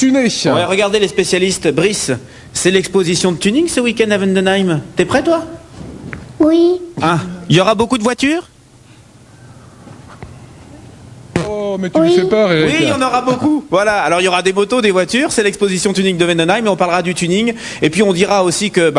tuner. Ouais, regardez les spécialistes. Brice, c'est l'exposition de tuning ce week-end à Vendenheim. T'es prêt, toi? Oui. Ah, il y aura beaucoup de voitures? Oh, mais tu lui fais peur, Eric. Oui, il y en aura beaucoup. Voilà, alors il y aura des motos, des voitures, c'est l'exposition tuning de Vendenheim, et on parlera du tuning. Et puis on dira aussi que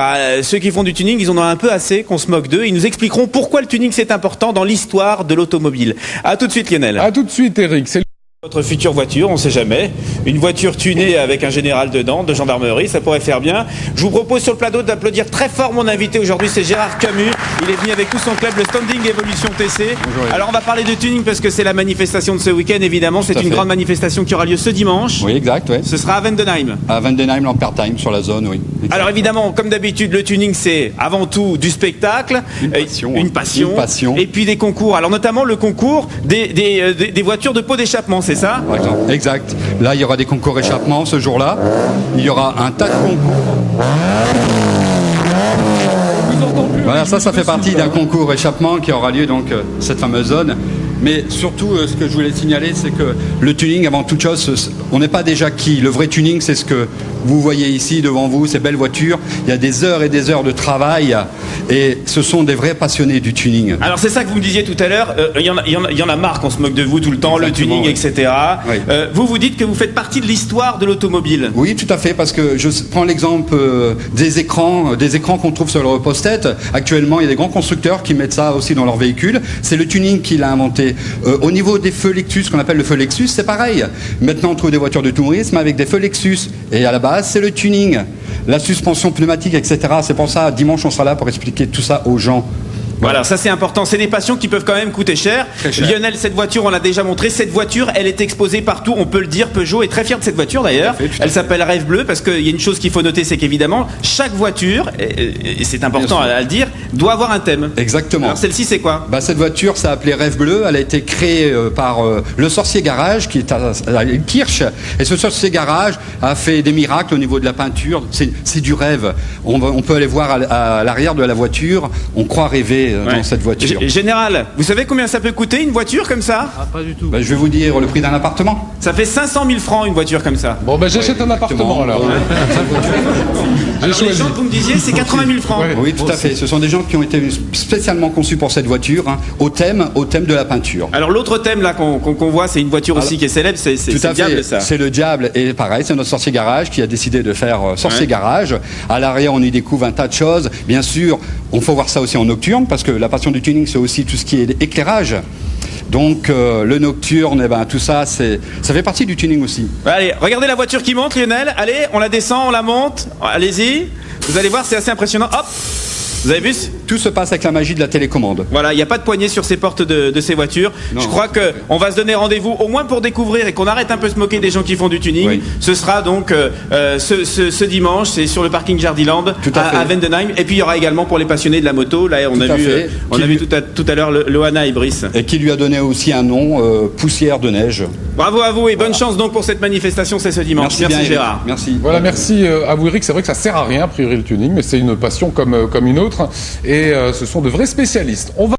ceux qui font du tuning, ils en ont un peu assez qu'on se moque d'eux. Ils nous expliqueront pourquoi le tuning c'est important dans l'histoire de l'automobile. À tout de suite, Lionel. À tout de suite, Eric. C'est Votre future voiture, on sait jamais. Une voiture tunée avec un général dedans, de gendarmerie, ça pourrait faire bien. Je vous propose sur le plateau d'applaudir très fort mon invité aujourd'hui, c'est Gérard Camus. Il est venu avec tout son club, le Standing Evolution TC. Bonjour. Alors on va parler de tuning parce que c'est la manifestation de ce week-end, évidemment. C'est une grande manifestation qui aura lieu ce dimanche. Oui, exact, ouais. Ce sera à Vendenheim. À Vendenheim, Lampertheim, sur la zone, oui. Exact. Alors évidemment, comme d'habitude, le tuning c'est avant tout du spectacle, Une passion. Et puis des concours. Alors notamment le concours des voitures de pot d'échappement, c'est ça? Exact. Là, il y aura des concours échappement ce jour-là. Il y aura un tas de concours. Voilà, ça fait partie d'un concours échappement qui aura lieu donc cette fameuse zone. Mais surtout, ce que je voulais signaler, c'est que le tuning, avant toute chose, on n'est pas déjà qui. Le vrai tuning, c'est ce que vous voyez ici devant vous, ces belles voitures. Il y a des heures et des heures de travail et ce sont des vrais passionnés du tuning. Alors c'est ça que vous me disiez tout à l'heure, il y en a marre qu'on se moque de vous tout le temps, Exactement, le tuning, oui. etc. Oui. Vous dites que vous faites partie de l'histoire de l'automobile. Oui, tout à fait, parce que je prends l'exemple des écrans qu'on trouve sur leur post-it. Actuellement, il y a des grands constructeurs qui mettent ça aussi dans leurs véhicules. C'est le tuning qui l'a inventé. Au niveau des feux Lexus, qu'on appelle le feu Lexus, c'est pareil. Maintenant, on trouve des voitures de tourisme avec des feux Lexus. Et à la base, c'est le tuning. La suspension pneumatique, etc. C'est pour ça, dimanche, on sera là pour expliquer tout ça aux gens. Voilà, ça c'est important. C'est des passions qui peuvent quand même coûter cher. Très cher. Lionel, cette voiture, on l'a déjà montré. Cette voiture, elle est exposée partout. On peut le dire. Peugeot est très fier de cette voiture d'ailleurs. Tout à fait. Elle s'appelle Rêve Bleu parce qu'il y a une chose qu'il faut noter, c'est qu'évidemment, chaque voiture, et c'est important à le dire, doit avoir un thème. Exactement. Alors celle-ci, c'est quoi? Cette voiture, ça s'appelait Rêve Bleu. Elle a été créée par le Sorcier Garage, qui est à Kirch. Et ce Sorcier Garage a fait des miracles au niveau de la peinture. C'est du rêve. On peut aller voir à l'arrière de la voiture. On croit rêver dans cette voiture. Général, vous savez combien ça peut coûter une voiture comme ça? Pas du tout. Je vais vous dire le prix d'un appartement. Ça fait 500 000 francs une voiture comme ça. Bon, j'achète un appartement alors. Alors, les gens que vous me disiez, c'est 80 000 francs. Ouais. Oui, tout à fait. Ce sont des gens qui ont été spécialement conçus pour cette voiture, au thème de la peinture. Alors l'autre thème là qu'on voit, c'est une voiture aussi qui est célèbre, c'est Tout le à diable fait. ça. C'est le diable. Et pareil, c'est notre Sorcier Garage qui a décidé de faire Sorcier Garage. À l'arrière, on y découvre un tas de choses. Bien sûr, on faut voir ça aussi en nocturne parce que la passion du tuning, c'est aussi tout ce qui est éclairage. Donc le nocturne, tout ça, ça fait partie du tuning aussi. Allez, regardez la voiture qui monte, Lionel. Allez, on la descend, on la monte. Allez-y. Vous allez voir, c'est assez impressionnant. Hop. Vous avez vu? Tout se passe avec la magie de la télécommande. Voilà, il n'y a pas de poignée sur ces portes de ces voitures. Non. Je crois qu'on va se donner rendez-vous au moins pour découvrir et qu'on arrête un peu de se moquer des gens qui font du tuning. Oui. Ce sera donc ce dimanche, c'est sur le parking Jardiland à Vendenheim. Et puis il y aura également pour les passionnés de la moto. Là, on a vu tout à l'heure le Hana et Brice. Et qui lui a donné aussi un nom, Poussière de neige. Bravo à vous et bonne chance donc pour cette manifestation, c'est ce dimanche. Merci bien, Gérard. Merci. Voilà, merci à vous, Eric. C'est vrai que ça sert à rien, a priori, le tuning, mais c'est une passion comme une autre. Et ce sont de vrais spécialistes. On va